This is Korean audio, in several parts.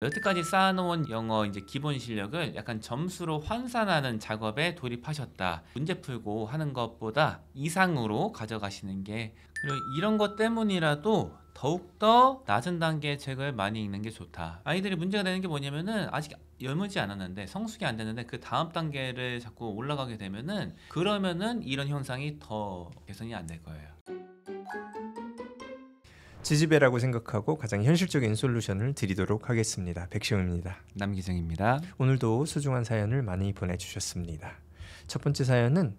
여태까지 쌓아놓은 영어 이제 기본 실력을 약간 점수로 환산하는 작업에 돌입하셨다. 문제 풀고 하는 것보다 이상으로 가져가시는 게, 그리고 이런 것 때문이라도 더욱더 낮은 단계의 책을 많이 읽는 게 좋다. 아이들이 문제가 되는 게 뭐냐면은 아직 열무지 않았는데 성숙이 안 됐는데 그 다음 단계를 자꾸 올라가게 되면은, 그러면은 이런 현상이 더 개선이 안 될 거예요. 지지배라고 생각하고 가장 현실적인 솔루션을 드리도록 하겠습니다. 백시영입니다. 남기정입니다. 오늘도 소중한 사연을 많이 보내주셨습니다. 첫 번째 사연은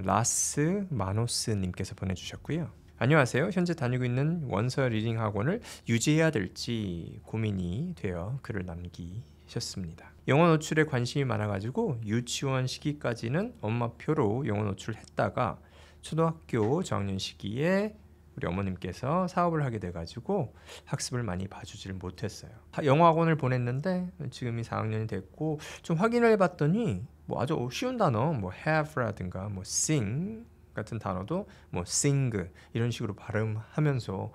라스 마노스님께서 보내주셨고요. 안녕하세요. 현재 다니고 있는 원서 리딩 학원을 유지해야 될지 고민이 되어 글을 남기셨습니다. 영어 노출에 관심이 많아가지고 유치원 시기까지는 엄마표로 영어 노출을 했다가 초등학교 저학년 시기에 우리 어머님께서 사업을 하게 돼가지고 학습을 많이 봐주지를 못했어요. 영어 학원을 보냈는데 지금이 4학년이 됐고 좀 확인을 해봤더니 뭐 아주 쉬운 단어 뭐 have라든가 뭐 sing 같은 단어도 뭐 sing 이런 식으로 발음하면서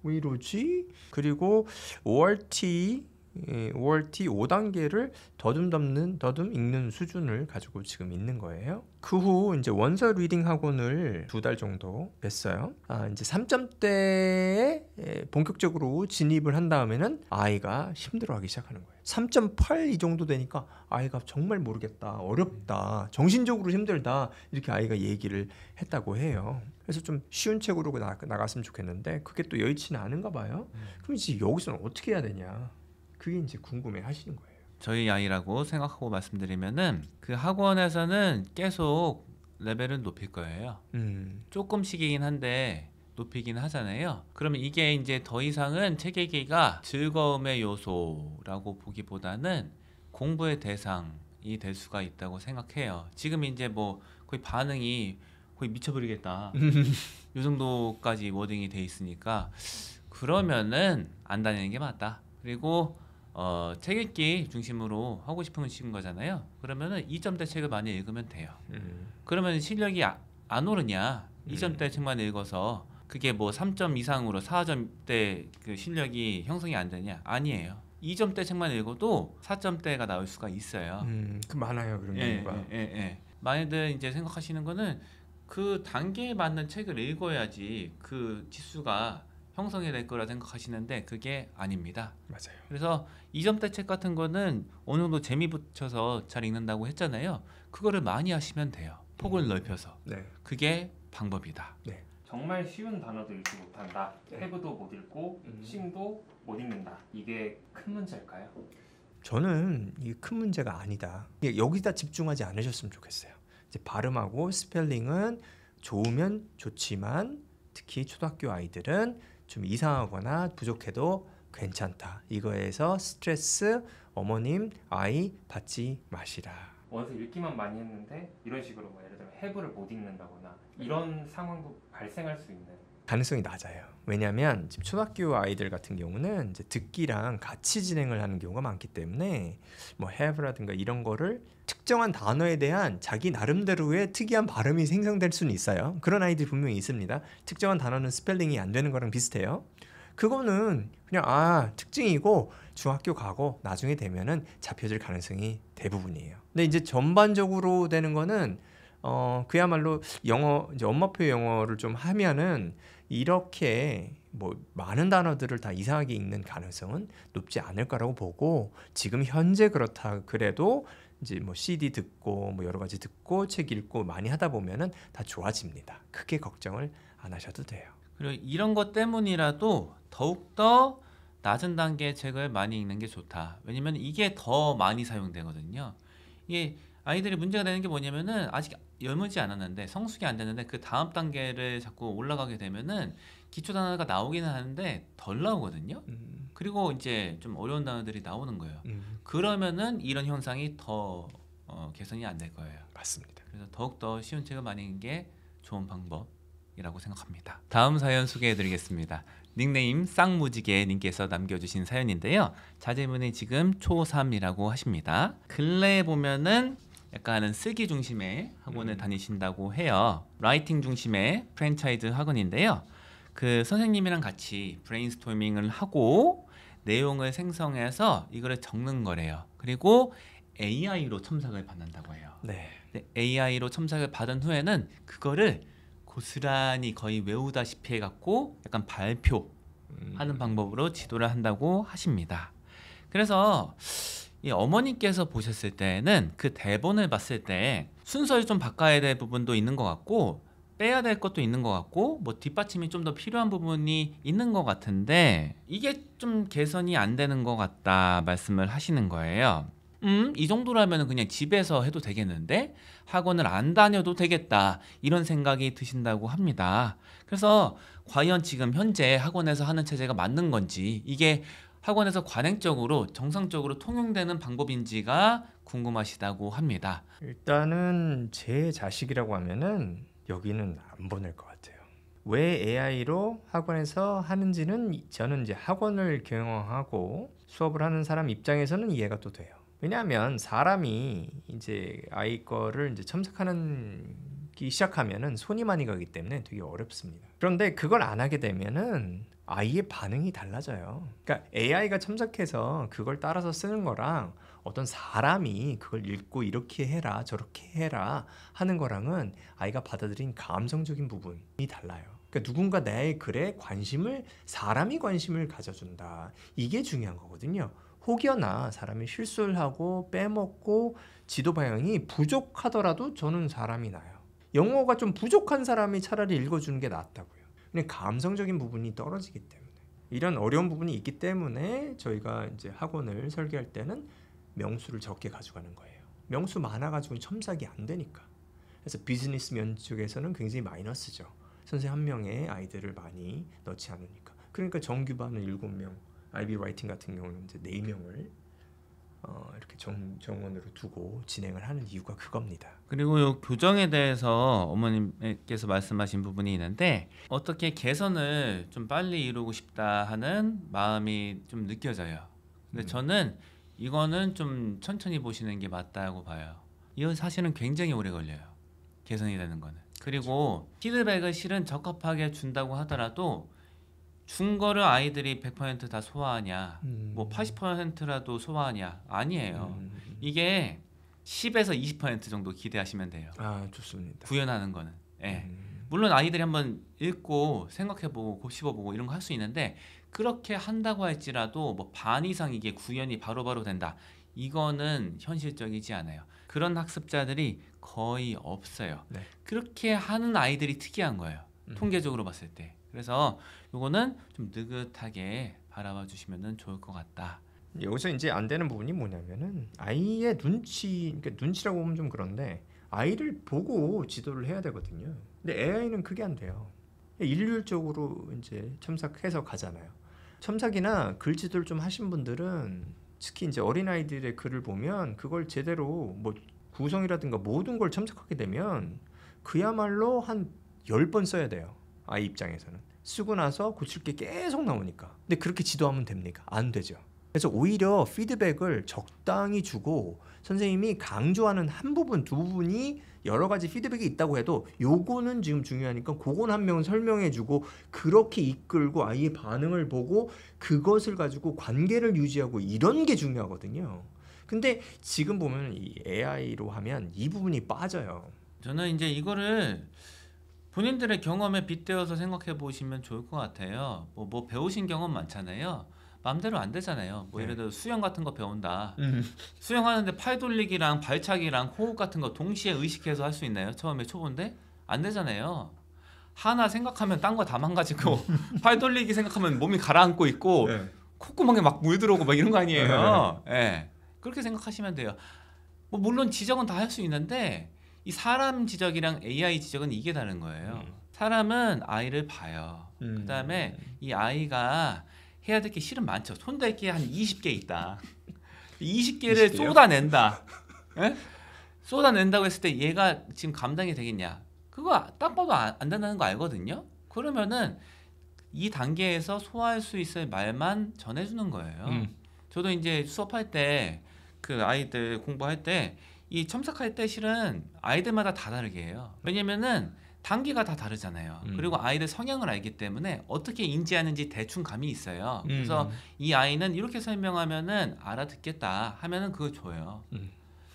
왜 이러지? 그리고 ORT 5단계를 더듬 읽는 수준을 가지고 지금 있는 거예요. 그 후 이제 원서 리딩 학원을 2달 정도 뵀어요. 이제 3점대에 본격적으로 진입을 한 다음에는 아이가 힘들어하기 시작하는 거예요. 3.8 이 정도 되니까 아이가 정말 모르겠다, 어렵다, 정신적으로 힘들다 이렇게 아이가 얘기를 했다고 해요. 그래서 좀 쉬운 책으로 나갔으면 좋겠는데 그게 또 여의치는 않은가 봐요. 그럼 이제 여기서는 어떻게 해야 되냐? 그게 이제 궁금해 하시는 거예요. 저희 아이라고 생각하고 말씀드리면은 그 학원에서는 계속 레벨을 높일 거예요. 조금씩이긴 한데 높이긴 하잖아요. 그러면 이게 이제 더 이상은 책 읽기가 즐거움의 요소라고 보기보다는 공부의 대상이 될 수가 있다고 생각해요. 지금 이제 뭐 거의 반응이 거의 미쳐버리겠다 이 정도까지 워딩이 돼 있으니까 그러면은 안 다니는 게 맞다. 그리고 책 읽기 중심으로 하고 싶은 거잖아요. 그러면은 2점대 책을 많이 읽으면 돼요. 그러면 실력이 안 오르냐? 2점대 책만 읽어서 그게 뭐 3점 이상으로 4점대 그 실력이 형성이 안 되냐? 아니에요. 2점대 책만 읽어도 4점대가 나올 수가 있어요. 그 많아요 그런 경우가. 많이들 이제 생각하시는 거는 그 단계에 맞는 책을 읽어야지 그 지수가 형성이 될 거라 생각하시는데 그게 아닙니다. 맞아요. 그래서 2점대 책 같은 거는 어느 정도 재미 붙여서 잘 읽는다고 했잖아요. 그거를 많이 하시면 돼요. 폭을 넓혀서. 네. 그게 방법이다. 네. 정말 쉬운 단어도 읽지 못한다. have도 못 읽고 sing도 못 읽는다. 이게 큰 문제일까요? 저는 이게 큰 문제가 아니다. 여기다 집중하지 않으셨으면 좋겠어요. 이제 발음하고 스펠링은 좋으면 좋지만 특히 초등학교 아이들은 좀 이상하거나 부족해도 괜찮다. 이거에서 스트레스 어머님 아이 받지 마시라. 원서 읽기만 많이 했는데 이런 식으로 뭐 예를 들면 have를 못 읽는다거나 이런 상황도 발생할 수 있는 가능성이 낮아요. 왜냐하면 지금 초등학교 아이들 같은 경우는 이제 듣기랑 같이 진행을 하는 경우가 많기 때문에 뭐 have라든가 이런 거를 특정한 단어에 대한 자기 나름대로의 특이한 발음이 생성될 수는 있어요. 그런 아이들이 분명히 있습니다. 특정한 단어는 스펠링이 안 되는 거랑 비슷해요. 그거는 그냥 특징이고 중학교 가고 나중에 되면은 잡혀질 가능성이 대부분이에요. 근데 이제 전반적으로 되는 거는 그야말로 영어 이제 엄마표 영어를 좀 하면은 이렇게 뭐 많은 단어들을 다 이상하게 읽는 가능성은 높지 않을 거라고 보고 지금 현재 그렇다 그래도 이제 뭐 CD 듣고 뭐 여러 가지 듣고 책 읽고 많이 하다 보면은 다 좋아집니다. 크게 걱정을 안 하셔도 돼요. 그리고 이런 것 때문이라도 더욱더 낮은 단계의 책을 많이 읽는 게 좋다. 왜냐면 이게 더 많이 사용되거든요. 이게 아이들이 문제가 되는 게 뭐냐면은 아직 열무지 않았는데 성숙이 안 됐는데 그 다음 단계를 자꾸 올라가게 되면은 기초 단어가 나오기는 하는데 덜 나오거든요. 그리고 이제 좀 어려운 단어들이 나오는 거예요. 그러면은 이런 현상이 더 개선이 안 될 거예요. 맞습니다. 그래서 더욱더 쉬운 책을 많이 읽는 게 좋은 방법이라고 생각합니다. 다음 사연 소개해드리겠습니다. 닉네임 쌍무지개 님께서 남겨주신 사연인데요. 자제분이 지금 초3이라고 하십니다. 근래에 보면은 약간은 쓰기 중심의 학원을 다니신다고 해요. 라이팅 중심의 프랜차이즈 학원인데요. 그 선생님이랑 같이 브레인스토밍을 하고 내용을 생성해서 이거를 적는 거래요. 그리고 AI로 첨삭을 받는다고 해요. 네. AI로 첨삭을 받은 후에는 그거를 고스란히 거의 외우다시피 해갖고 약간 발표하는 방법으로 지도를 한다고 하십니다. 그래서 이 어머니께서 보셨을 때는 그 대본을 봤을 때 순서를 좀 바꿔야 될 부분도 있는 것 같고 빼야 될 것도 있는 것 같고 뭐 뒷받침이 좀 더 필요한 부분이 있는 것 같은데 이게 좀 개선이 안 되는 것 같다 말씀을 하시는 거예요. 이 정도라면 그냥 집에서 해도 되겠는데 학원을 안 다녀도 되겠다 이런 생각이 드신다고 합니다. 그래서 과연 지금 현재 학원에서 하는 체제가 맞는 건지 이게 학원에서 관행적으로 정상적으로 통용되는 방법인지가 궁금하시다고 합니다. 일단은 제 자식이라고 하면은 여기는 안 보낼 것 같아요. 왜 AI로 학원에서 하는지는 저는 이제 학원을 경영하고 수업을 하는 사람 입장에서는 이해가 또 돼요. 왜냐하면 사람이 이제 아이 거를 이제 첨삭하기 시작하면은 손이 많이 가기 때문에 되게 어렵습니다. 그런데 그걸 안 하게 되면은 아이의 반응이 달라져요. 그러니까 AI가 첨삭해서 그걸 따라서 쓰는 거랑 어떤 사람이 그걸 읽고 이렇게 해라 저렇게 해라 하는 거랑은 아이가 받아들인 감성적인 부분이 달라요. 그러니까 누군가 내 글에 사람이 관심을 가져준다. 이게 중요한 거거든요. 혹여나 사람이 실수를 하고 빼먹고 지도 방향이 부족하더라도 저는 사람이 나요. 영어가 좀 부족한 사람이 차라리 읽어주는 게 낫다고요. 근데 감성적인 부분이 떨어지기 때문에 이런 어려운 부분이 있기 때문에 저희가 이제 학원을 설계할 때는 명수를 적게 가져가는 거예요. 명수 많아가지고 첨삭이 안 되니까. 그래서 비즈니스 면 쪽에서는 굉장히 마이너스죠. 선생님 한 명의 아이들을 많이 넣지 않으니까. 그러니까 정규반은 7명, IB 라이팅 같은 경우는 이제 4명을 이렇게 정원으로 두고 진행을 하는 이유가 그겁니다. 그리고 요 교정에 대해서 어머님께서 말씀하신 부분이 있는데 어떻게 개선을 좀 빨리 이루고 싶다 하는 마음이 좀 느껴져요. 근데 저는 이거는 좀 천천히 보시는 게 맞다고 봐요. 이건 사실은 굉장히 오래 걸려요. 개선이 되는 거는. 그리고 피드백을 실은 적합하게 준다고 하더라도 준 거를 아이들이 100% 다 소화하냐 뭐 80%라도 소화하냐 아니에요. 이게 10에서 20% 정도 기대하시면 돼요. 아 좋습니다. 구현하는 거는. 예. 물론 아이들이 한번 읽고 생각해보고 곱씹어보고 이런 거 할 수 있는데 그렇게 한다고 할지라도 뭐 반 이상 이게 구현이 바로바로 된다. 이거는 현실적이지 않아요. 그런 학습자들이 거의 없어요. 네. 그렇게 하는 아이들이 특이한 거예요. 통계적으로 봤을 때. 그래서 요거는 좀 느긋하게 바라봐 주시면 좋을 것 같다. 여기서 이제 안 되는 부분이 뭐냐면은 아이의 그러니까 눈치라고 보면 좀 그런데 아이를 보고 지도를 해야 되거든요. 근데 AI는 그게 안 돼요. 일률적으로 이제 첨삭해서 가잖아요. 첨삭이나 글 지도를 좀 하신 분들은 특히 이제 어린 아이들의 글을 보면 그걸 제대로 뭐 구성이라든가 모든 걸 첨삭하게 되면 그야말로 한 10번 써야 돼요. 아이 입장에서는 쓰고 나서 고칠 게 계속 나오니까. 근데 그렇게 지도하면 됩니까? 안 되죠. 그래서 오히려 피드백을 적당히 주고 선생님이 강조하는 한 부분, 두 부분이 여러 가지 피드백이 있다고 해도 요거는 지금 중요하니까 그건 한 명은 설명해주고 그렇게 이끌고 아이의 반응을 보고 그것을 가지고 관계를 유지하고 이런 게 중요하거든요. 근데 지금 보면 이 AI로 하면 이 부분이 빠져요. 저는 이제 이거를 본인들의 경험에 빗대어서 생각해 보시면 좋을 것 같아요. 뭐 배우신 경험 많잖아요. 마음대로 안 되잖아요. 뭐 네. 예를 들어 수영 같은 거 배운다. 수영하는데 팔 돌리기랑 발차기랑 호흡 같은 거 동시에 의식해서 할 수 있나요? 처음에 초보인데 안 되잖아요. 하나 생각하면 딴 거 다 망가지고 팔 돌리기 생각하면 몸이 가라앉고 있고 네. 콧구멍에 막 물 들어오고 막 이런 거 아니에요. 네. 그렇게 생각하시면 돼요. 뭐 물론 지적은 다 할 수 있는데 이 사람 지적이랑 AI 지적은 이게 다른 거예요. 사람은 아이를 봐요. 그다음에 이 아이가 해야 될 게 실은 많죠. 손댈 게 한 20개 있다. 20개를 20개요? 쏟아낸다. 예? 쏟아낸다고 했을 때 얘가 지금 감당이 되겠냐? 그거 딱 봐도 안 된다는 거 알거든요. 그러면은 이 단계에서 소화할 수 있을 말만 전해주는 거예요. 저도 이제 수업할 때 그 아이들 공부할 때 이 첨삭할 때 실은 아이들마다 다 다르게 해요. 왜냐면은 단계가 다 다르잖아요. 그리고 아이들 성향을 알기 때문에 어떻게 인지하는지 대충 감이 있어요. 그래서 이 아이는 이렇게 설명하면은 알아듣겠다 하면은 그거 줘요.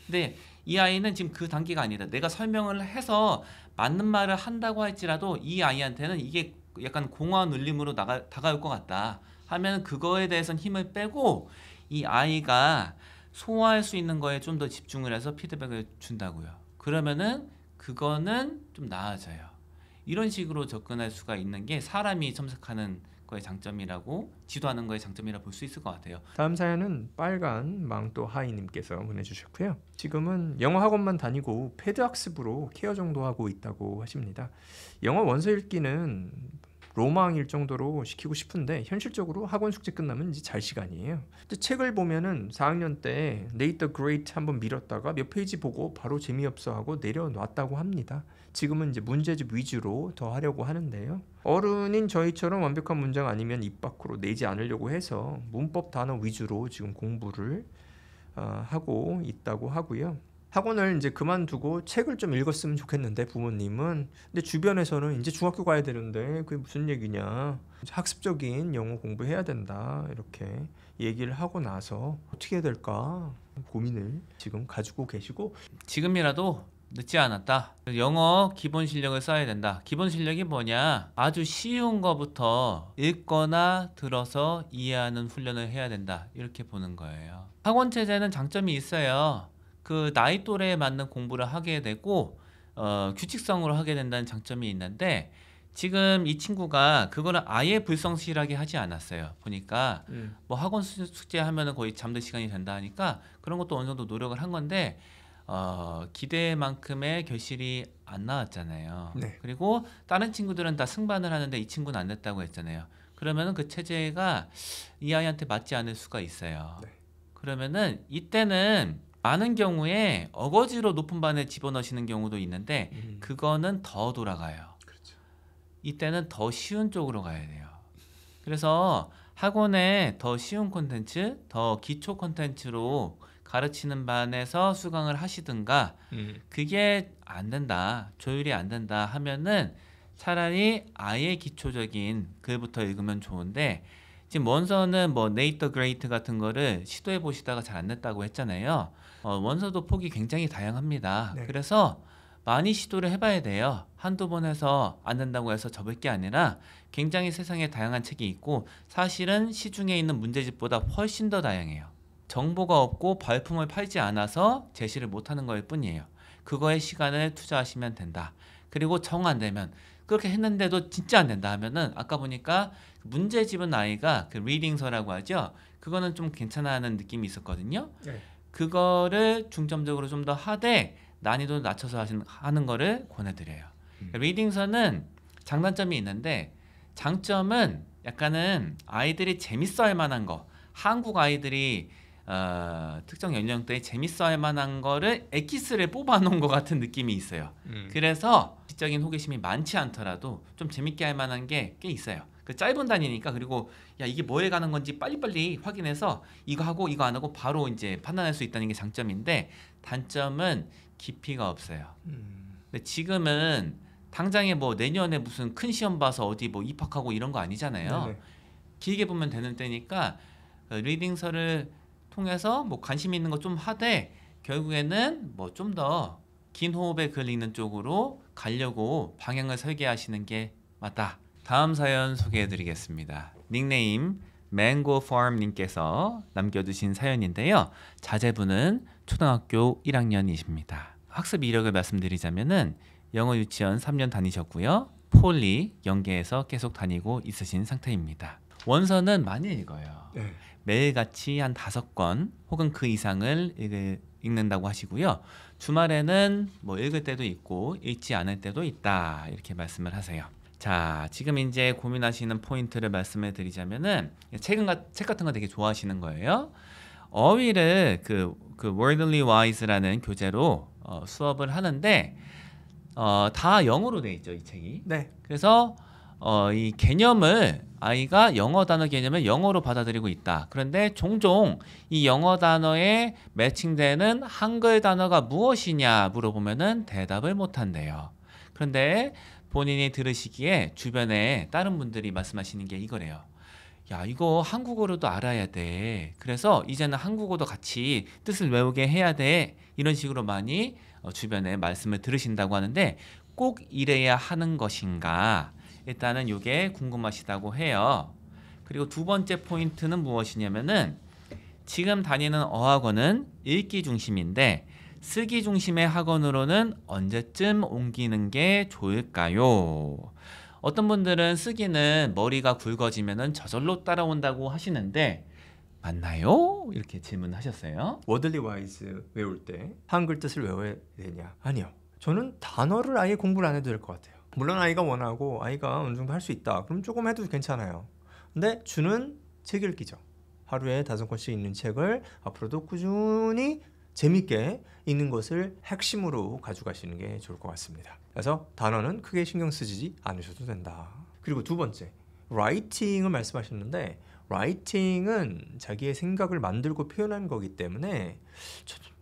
근데 이 아이는 지금 그 단계가 아니다. 내가 설명을 해서 맞는 말을 한다고 할지라도 이 아이한테는 이게 약간 공허한 울림으로 다가올 것 같다 하면 그거에 대해서는 힘을 빼고 이 아이가 소화할 수 있는 거에 좀 더 집중을 해서 피드백을 준다고요. 그러면은 그거는 좀 나아져요. 이런 식으로 접근할 수가 있는 게 사람이 첨삭하는 거의 장점이라고 지도하는 거의 장점이라 볼 수 있을 것 같아요. 다음 사연은 빨간 망토 하이님께서 보내주셨고요. 지금은 영어 학원만 다니고 패드 학습으로 케어 정도 하고 있다고 하십니다. 영어 원서 읽기는 로망일 정도로 시키고 싶은데 현실적으로 학원 숙제 끝나면 이제 잘 시간이에요. 근데 책을 보면은 4학년 때 네이트 더 그레이트 한번 밀었다가 몇 페이지 보고 바로 재미없어 하고 내려놨다고 합니다. 지금은 이제 문제집 위주로 더 하려고 하는데요. 어른인 저희처럼 완벽한 문장 아니면 입 밖으로 내지 않으려고 해서 문법 단어 위주로 지금 공부를 하고 있다고 하고요. 학원을 이제 그만두고 책을 좀 읽었으면 좋겠는데 부모님은, 근데 주변에서는 이제 중학교 가야 되는데 그게 무슨 얘기냐, 학습적인 영어 공부해야 된다 이렇게 얘기를 하고 나서 어떻게 해야 될까 고민을 지금 가지고 계시고, 지금이라도 늦지 않았다. 영어 기본 실력을 쌓아야 된다. 기본 실력이 뭐냐? 아주 쉬운 거부터 읽거나 들어서 이해하는 훈련을 해야 된다. 이렇게 보는 거예요. 학원 체제는 장점이 있어요. 그 나이 또래에 맞는 공부를 하게 되고 규칙성으로 하게 된다는 장점이 있는데 지금 이 친구가 그거를 아예 불성실하게 하지 않았어요. 보니까 뭐 학원 숙제 하면은 거의 잠들 시간이 된다 하니까 그런 것도 어느 정도 노력을 한 건데 기대만큼의 결실이 안 나왔잖아요. 네. 그리고 다른 친구들은 다 승반을 하는데 이 친구는 안 냈다고 했잖아요. 그러면은 그 체제가 이 아이한테 맞지 않을 수가 있어요. 네. 그러면은 이때는 많은 경우에 어거지로 높은 반에 집어넣으시는 경우도 있는데 그거는 더 돌아가요. 그렇죠. 이때는 더 쉬운 쪽으로 가야 돼요. 그래서 학원에 더 쉬운 콘텐츠, 더 기초 콘텐츠로 가르치는 반에서 수강을 하시든가 그게 안 된다, 조율이 안 된다 하면은 차라리 아예 기초적인 글부터 읽으면 좋은데 지금 원서는 뭐 네이트 더 그레이트 같은 거를 시도해 보시다가 잘 안 됐다고 했잖아요. 원서도 폭이 굉장히 다양합니다. 네. 그래서 많이 시도를 해봐야 돼요. 한두 번 해서 안 된다고 해서 접을 게 아니라 굉장히 세상에 다양한 책이 있고 사실은 시중에 있는 문제집보다 훨씬 더 다양해요. 정보가 없고 발품을 팔지 않아서 제시를 못하는 거일 뿐이에요. 그거에 시간을 투자하시면 된다. 그리고 정 안 되면 그렇게 했는데도 진짜 안 된다 하면은 아까 보니까 문제집은 아이가 그 리딩서라고 하죠. 그거는 좀 괜찮아하는 느낌이 있었거든요. 네. 그거를 중점적으로 좀 더 하되 난이도 낮춰서 하는 거를 권해드려요. 리딩서는 장단점이 있는데 장점은 약간은 아이들이 재밌어할 만한 거, 한국 아이들이 특정 연령대에 재밌어할 만한 거를 엑기스를 뽑아놓은 것 같은 느낌이 있어요. 그래서 지적인 호기심이 많지 않더라도 좀 재밌게 할 만한 게 꽤 있어요. 그 짧은 단위니까. 그리고 야 이게 뭐에 가는 건지 빨리빨리 확인해서 이거 하고 이거 안 하고 바로 이제 판단할 수 있다는 게 장점인데 단점은 깊이가 없어요. 근데 지금은 당장에 뭐 내년에 무슨 큰 시험 봐서 어디 뭐 입학하고 이런 거 아니잖아요. 네네. 길게 보면 되는 때니까 리딩서를 통해서 뭐 관심 있는 거 좀 하되 결국에는 뭐 좀 더 긴 호흡에 글 읽는 쪽으로 가려고 방향을 설계하시는 게 맞다. 다음 사연 소개해드리겠습니다. 닉네임 망고팜님께서 남겨주신 사연인데요. 자제분은 초등학교 1학년이십니다. 학습 이력을 말씀드리자면은 영어 유치원 3년 다니셨고요. 폴리 연계에서 계속 다니고 있으신 상태입니다. 원서는 많이 읽어요. 네. 매일같이 한 5권 혹은 그 이상을 읽는다고 하시고요. 주말에는 뭐 읽을 때도 있고 읽지 않을 때도 있다 이렇게 말씀을 하세요. 자, 지금 이제 고민하시는 포인트를 말씀해 드리자면은 책 같은 거 되게 좋아하시는 거예요. 어휘를 그 Wordly Wise라는 교재로 수업을 하는데 다 영어로 돼 있죠, 이 책이. 네. 그래서 이 개념을 아이가 영어 단어 개념을 영어로 받아들이고 있다. 그런데 종종 이 영어 단어에 매칭되는 한글 단어가 무엇이냐 물어보면은 대답을 못 한대요. 그런데 본인이 들으시기에 주변에 다른 분들이 말씀하시는 게 이거래요. 야, 이거 한국어로도 알아야 돼. 그래서 이제는 한국어도 같이 뜻을 외우게 해야 돼. 이런 식으로 많이 주변에 말씀을 들으신다고 하는데 꼭 이래야 하는 것인가? 일단은 이게 궁금하시다고 해요. 그리고 두 번째 포인트는 무엇이냐면은 지금 다니는 어학원은 읽기 중심인데 쓰기 중심의 학원으로는 언제쯤 옮기는 게 좋을까요? 어떤 분들은 쓰기는 머리가 굵어지면은 저절로 따라온다고 하시는데 맞나요? 이렇게 질문하셨어요. 워들리 와이즈 외울 때 한글 뜻을 외워야 되냐? 아니요. 저는 단어를 아예 공부를 안 해도 될 것 같아요. 물론 아이가 원하고 아이가 어느 정도 할 수 있다. 그럼 조금 해도 괜찮아요. 근데 주는 책 읽기죠. 하루에 5권씩 읽는 책을 앞으로도 꾸준히 재밌게 읽는 것을 핵심으로 가져가시는 게 좋을 것 같습니다. 그래서 단어는 크게 신경 쓰지 않으셔도 된다. 그리고 두 번째, 라이팅을 말씀하셨는데 라이팅은 자기의 생각을 만들고 표현하는 거기 때문에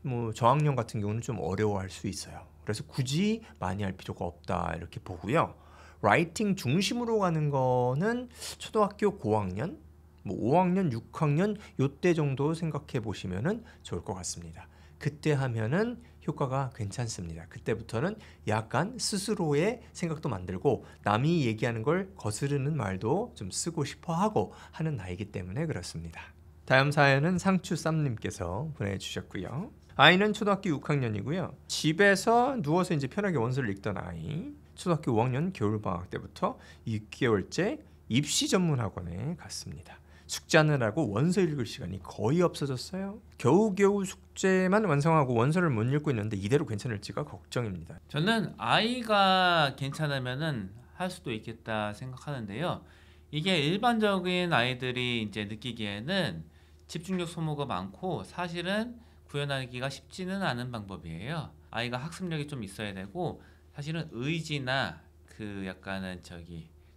뭐 저학년 같은 경우는 좀 어려워할 수 있어요. 그래서 굳이 많이 할 필요가 없다 이렇게 보고요. 라이팅 중심으로 가는 거는 초등학교 고학년, 뭐 5학년, 6학년 요때 정도 생각해 보시면은 좋을 것 같습니다. 그때 하면은 효과가 괜찮습니다. 그때부터는 약간 스스로의 생각도 만들고 남이 얘기하는 걸 거스르는 말도 좀 쓰고 싶어 하고 하는 나이기 때문에 그렇습니다. 다음 사연은 상추쌈님께서 보내주셨고요. 아이는 초등학교 6학년이고요. 집에서 누워서 이제 편하게 원서를 읽던 아이. 초등학교 5학년 겨울방학 때부터 6개월째 입시 전문 학원에 갔습니다. 숙제하느라고 원서 읽을 시간이 거의 없어졌어요. 겨우겨우 숙제만 완성하고 원서를 못 읽고 있는데 이대로 괜찮을지가 걱정입니다. 저는 아이가 괜찮으면은 할 수도 있겠다 생각하는데요. 이게 일반적인 아이들이 이제 느끼기에는 집중력 소모가 많고 사실은 구현하기가 쉽지는 않은 방법이에요. 아이가 학습력이 좀 있어야 되고 사실은 의지나 그 약간은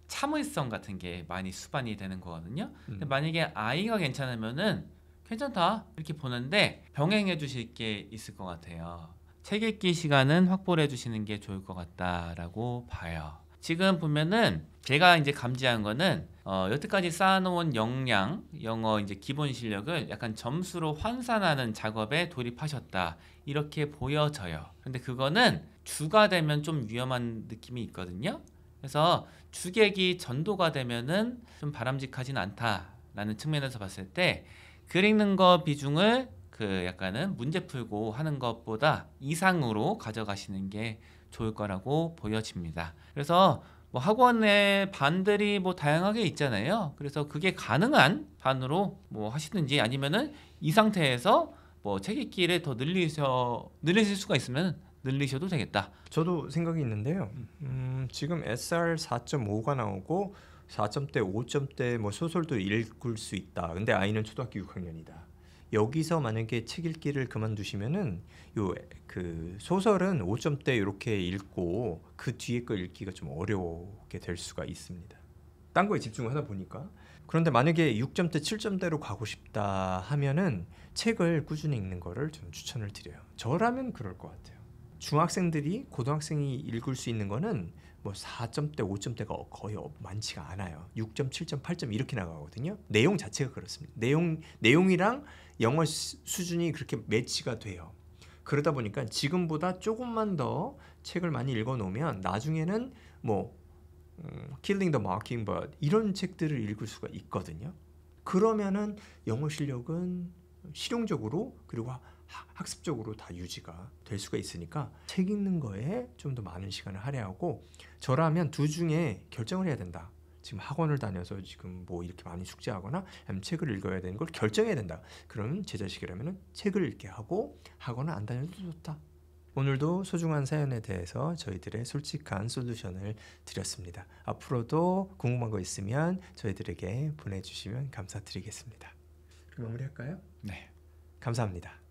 참을성 같은 게 많이 수반이 되는 거거든요. 근데 만약에 아이가 괜찮으면은 괜찮다 이렇게 보는데 병행해 주실 게 있을 것 같아요. 책 읽기 시간은 확보를 해주시는 게 좋을 것 같다라고 봐요. 지금 보면은 제가 이제 감지한 거는 여태까지 쌓아놓은 역량, 영어 이제 기본 실력을 약간 점수로 환산하는 작업에 돌입하셨다 이렇게 보여져요. 근데 그거는 주가 되면 좀 위험한 느낌이 있거든요. 그래서 주객이 전도가 되면은 좀 바람직하진 않다라는 측면에서 봤을 때 글 읽는 거 비중을 그 약간은 문제 풀고 하는 것보다 이상으로 가져가시는 게 좋을 거라고 보여집니다. 그래서 뭐 학원의 반들이 뭐 다양하게 있잖아요. 그래서 그게 가능한 반으로 뭐 하시든지 아니면은 이 상태에서 뭐 책 읽기를 더 늘리실 수가 있으면 늘리셔도 되겠다. 저도 생각이 있는데요. 지금 SR 4.5가 나오고 4점대, 5점대 뭐 소설도 읽을 수 있다. 근데 아이는 초등학교 6학년이다. 여기서 만약에 책 읽기를 그만두시면은 요 그 소설은 5점대 이렇게 읽고 그 뒤에 거 읽기가 좀 어렵게 될 수가 있습니다. 딴 거에 집중하다 보니까. 그런데 만약에 6점대, 7점대로 가고 싶다 하면은 책을 꾸준히 읽는 거를 좀 추천을 드려요. 저라면 그럴 것 같아요. 중학생들이 고등학생이 읽을 수 있는 거는 뭐 4점대, 5점대가 거의 많지가 않아요. 6점, 7점, 8점 이렇게 나가거든요. 내용 자체가 그렇습니다. 내용이랑 영어 수준이 그렇게 매치가 돼요. 그러다 보니까 지금보다 조금만 더 책을 많이 읽어 놓으면 나중에는 뭐 Killing the Mockingbird 이런 책들을 읽을 수가 있거든요. 그러면은 영어 실력은 실용적으로 그리고 학습적으로 다 유지가 될 수가 있으니까 책 읽는 거에 좀 더 많은 시간을 할애하고 저라면 둘 중에 결정을 해야 된다. 지금 학원을 다녀서 지금 뭐 이렇게 많이 숙제하거나 아니면 책을 읽어야 되는 걸 결정해야 된다. 그러면 제 자식이라면 책을 읽게 하고 학원을 안 다녀도 좋다. 오늘도 소중한 사연에 대해서 저희들의 솔직한 솔루션을 드렸습니다. 앞으로도 궁금한 거 있으면 저희들에게 보내주시면 감사드리겠습니다. 그럼 마무리할까요? 네. 감사합니다.